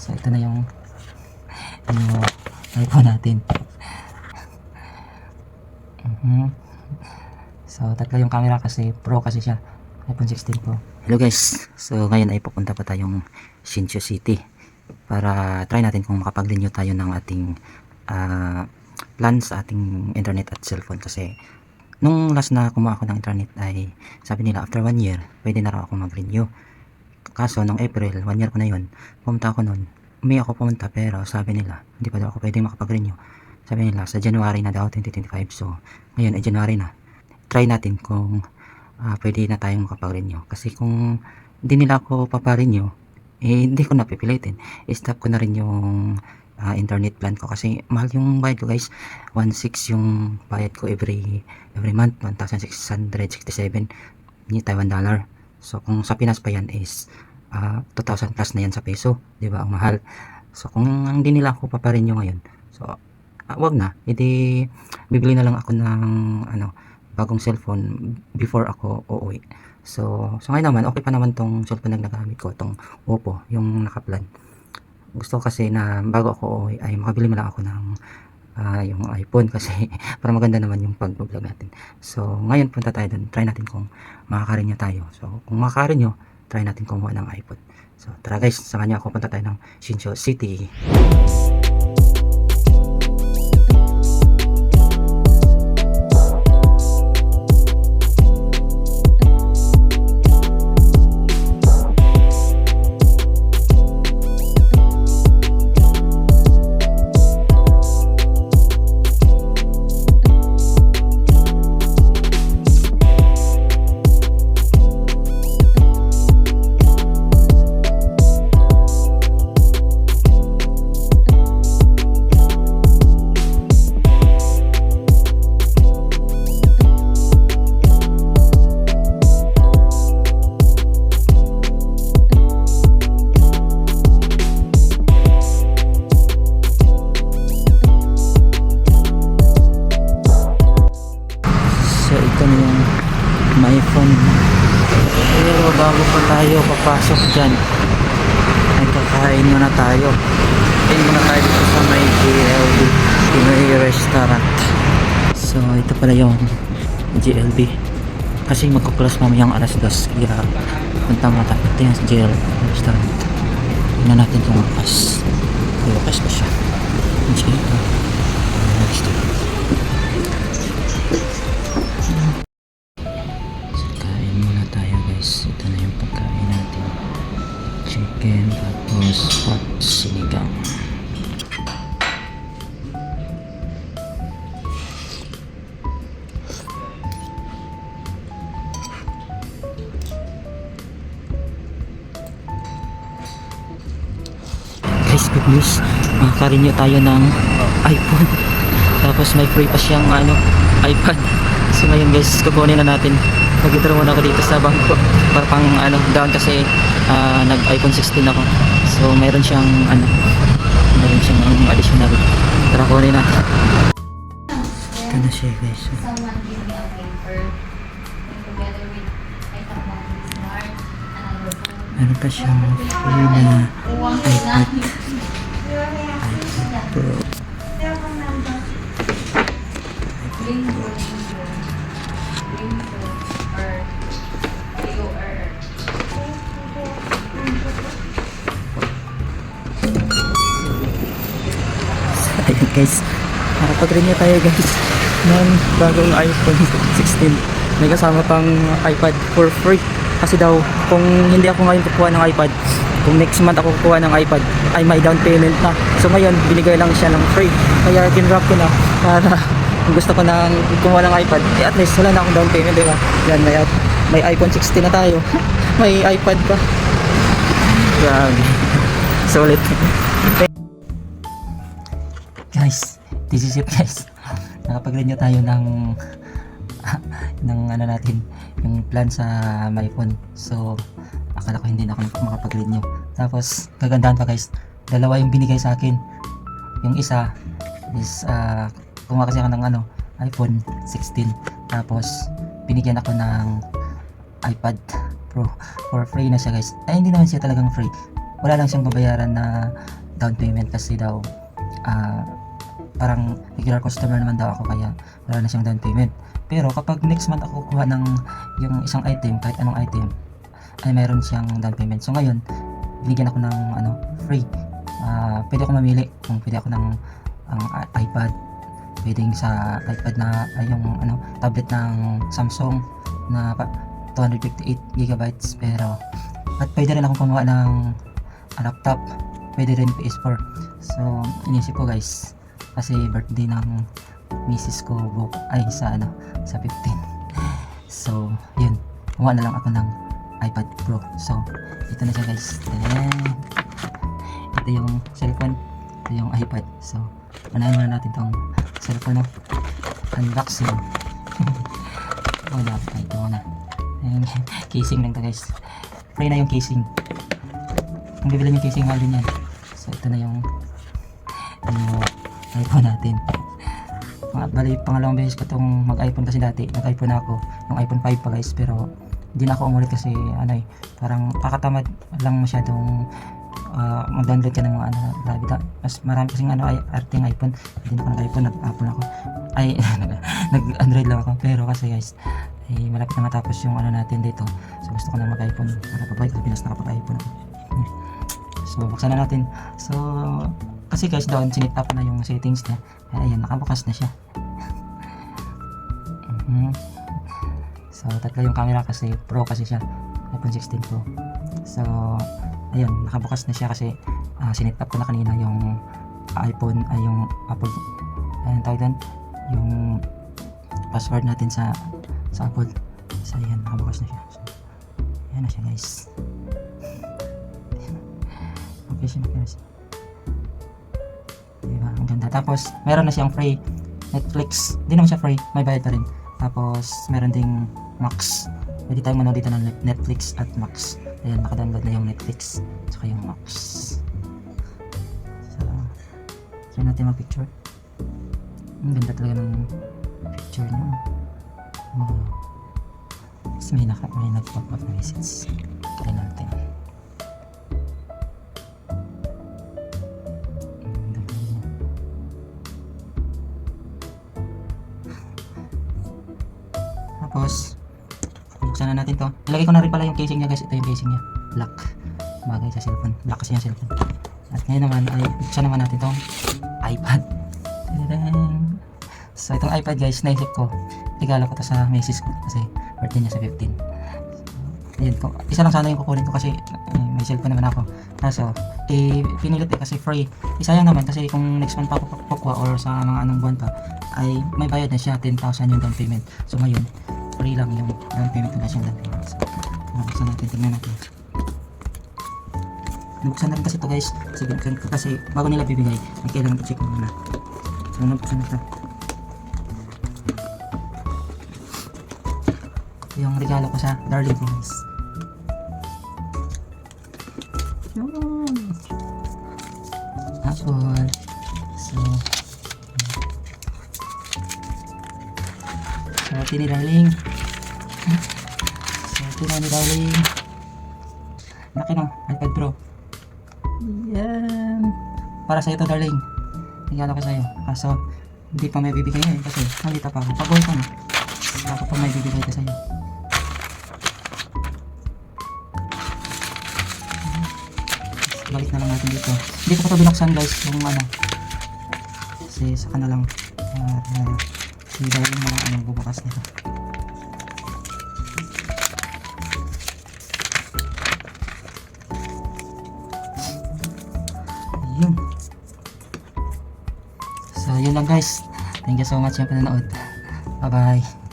So ito na yung iPhone natin. So tatlo yung camera kasi Pro kasi siya, iPhone 16 Pro. Hello guys, so ngayon ay pupunta pa tayong Hsinchu City para try natin kung makapag-renew tayo ng ating plan sa ating internet at cellphone. Kasi nung last na kumuha ako ng internet ay sabi nila after 1 year pwede na raw ako mag-renew. Kaso nung April, 1 year ko na yun, pumunta ako nun, pumunta pero sabi nila hindi pa daw ako pwede makapag-renew. Sabi nila sa January na daw 2025. So ngayon ay January na, try natin kung pwede na tayong makapag-renew. Kasi kung hindi nila ako paparenew, hindi ko na pipilitin, stop ko na rin yung internet plan ko kasi mahal yung bayad ko guys. 1.6 yung bayad ko every month, 1,667 ni Taiwan dollar. So kung sa Pinas pa yan is 2,000 plus na yan sa peso, di ba? Ang mahal. So kung hindi nila ako paparenew ngayon, so wag na, hindi bibili na lang ako ng bagong cellphone before ako uuwi. So ngayon naman, okay pa naman tong cellphone na nagamit ko, tong Oppo, yung nakaplan. Gusto ko kasi na bago ako uuwi ay makabili mo lang ako ng yung iPhone kasi para maganda naman yung pag-vlog natin. So ngayon punta tayo dun, try natin kung makaka-renew tayo. So kung makaka-renew, try natin kumuha ng iPhone. So tara guys, samahan niyo ako, punta tayo ng Hsinchu City. My phone. Pero bago pa tayo papasok dyan, ay kakain muna tayo. Kain muna tayo dito sa may GLB Pinoy Restaurant. So ito pala yung GLB kasi magkukulas mamayang alas 2, kaya punta muna tayo. Ito yung GLB Restaurant. Tingnan natin kung wakas. Wakas pa siya. GLB Restaurant. Ito na yung pagkain natin, chicken tapos hot sinigang. Guys, good news, makaka-renew tayo ng iPhone tapos may free pa siyang iPad. So ngayon guys, kukunin na natin. Mag-withdraw muna ako dito sa bangko para pang down kasi nag iPhone 16 ako. So meron siyang additional. Tara, kunin natin. Ito na siya guys. Meron pa siyang free na iPad Pro. Ayun guys, nakapag-renew tayo guys ng bagong iPhone 16. May kasama pang iPad for free. Kasi daw kung hindi ako ngayon kukuha ng iPad, kung next month ako kukuha ng iPad ay may down payment na. So ngayon binigay lang siya ng free, kaya kinrap ko na para kung gusto ko nang kumuha ng iPad, at least wala na akong down payment, diba? Yan, may iPhone 16 na tayo. May iPad pa. Grabe. Solid. Guys, this is it guys. Nakapag-renew tayo ng natin, yung plan sa my phone. So akala ko hindi na ako makapag-renew. Tapos kagandahan pa guys, dalawa yung binigay sa akin. Yung isa is kumuha kasi ako ng iPhone 16, tapos binigyan ako ng iPad Pro for free na siya guys. Ay, hindi naman siya talagang free, wala lang siyang babayaran na down payment kasi daw parang regular customer naman daw ako, kaya wala na siyang down payment. Pero kapag next month ako kukuha ng yung isang item, kahit anong item, ay mayroon siyang down payment. So ngayon, binigyan ako ng free. Pwede ako mamili kung pwede ako ng iPad, pwedeng sa iPad na yung tablet ng Samsung na 258 gigabytes, pero at pwede rin akong kumuha ng laptop, pwede rin PS4. So inisip ko guys, kasi birthday ng misis ko sa 15. So yun, kumuha na lang ako ng iPad Pro. So ito na siya guys. Ito yung cellphone, ito yung iPad. So unahin muna natin tong cellphone, unboxing. Wala pa, ito muna. Ayan, casing lang to guys. Free na yung casing. Kung bibili yung casing, mahal din yan. So ito na yung iPhone natin. Bali, pangalawang beses ko itong mag-iPhone, kasi dati nag-iPhone ako, yung iPhone 5 pa guys, pero hindi na ako umulit kasi parang kakatamad lang masyadong mag-download ka ng mga grabe, mas marami kasing arting iPhone. Hindi na ako nag-iPhone, nag-Apple ako, nag-Android lang ako. Pero kasi guys, malapit na matapos yung natin dito, so gusto ko na mag-iPhone para pabalik sa Pinas, nakapag-iPhone ako. So buksan na natin. So kasi guys, doon sinit up na yung settings niya. Ayan, nakabukas na siya. So tatlo yung camera kasi Pro kasi siya, iPhone 16 Pro. So ayun, nakabukas na siya kasi sinit up ko na kanina yung iPhone, yung Apple, ayun tawag doon, yung password natin sa Apple. So ayan, nakabukas na siya. So ayan na siya guys. Okay siya, diba, ang ganda. Tapos meron na siyang free Netflix, hindi naman siya free, may bayad pa rin. Tapos meron ding Max, pwede tayong manood dito ng Netflix at Max. Ayan, nakadownload na yung Netflix saka yung Max. So try natin mag-picture. Ang ganda talaga ng picture niya. Wow. Tapos may nag-pop up na message. Try natin. Tapos buksan na natin to. Ilagay ko na rin pala yung casing niya guys. Ito yung casing niya, black, bagay sa cellphone, black kasi yung cellphone. At ngayon naman ay buksan naman natin tong iPad. Tadang! So itong iPad guys, naisip ko regalo ko to sa misis ko kasi birthday niya sa 15. So, ayun, isa lang sana yung kukunin ko kasi may cellphone naman ako. Kaso pinilit kasi free. Isayang naman kasi kung next month pa ako kukuha or sa mga buwan pa, ay may bayad na siya, 10,000 yung down payment. So ngayon free lang yung down payment, na siyang down payment. So nabuksan natin, tingnan natin. Nabuksan na rin kasi ito guys, kasi bago nila bibigay may kailangan check muna. So nabuksan na ito. Yung regalo ko sa darling ko guys. Apple. So ito ni darling. So ito ni darling. Laki ng iPad Pro. Yan. Para sa ito darling. Regalo ko sa iyo. Kaso hindi pa may bibigay ngayon kasi nandito pa ako. Pag-uwi ko na, ako pa may bibigay ko sa iyo. Balik na lang natin dito. Hindi ko pa ito binuksan guys, yung kasi saka na lang si darling na bubukas nito. Ayun. So yun lang guys, thank you so much yung panonood. Bye bye.